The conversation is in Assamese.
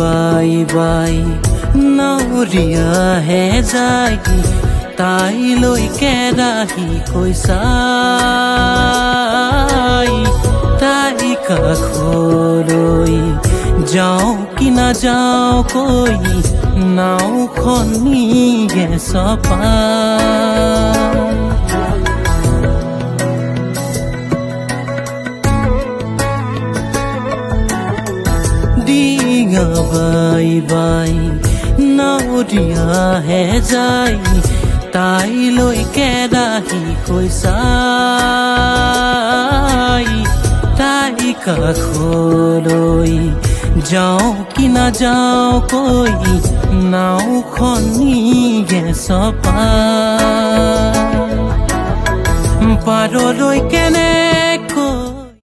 বাই বাই নাৱৰীয়াহে যায় তাইলৈ কেৰাহী কৈছাই তাই কাষলৈ যাওঁ কি নাযাওঁ কৈ নাওখন নিয়ে চপাই ডিঙা বাই বাই নাৱৰীয়াহে যায় তাইলৈ কেৰাহী কৈছাই তাই কাষলৈ যাওঁ কি নাযাওঁ কৈ নাওখন নিয়ে চপাই পাৰলৈ কেনে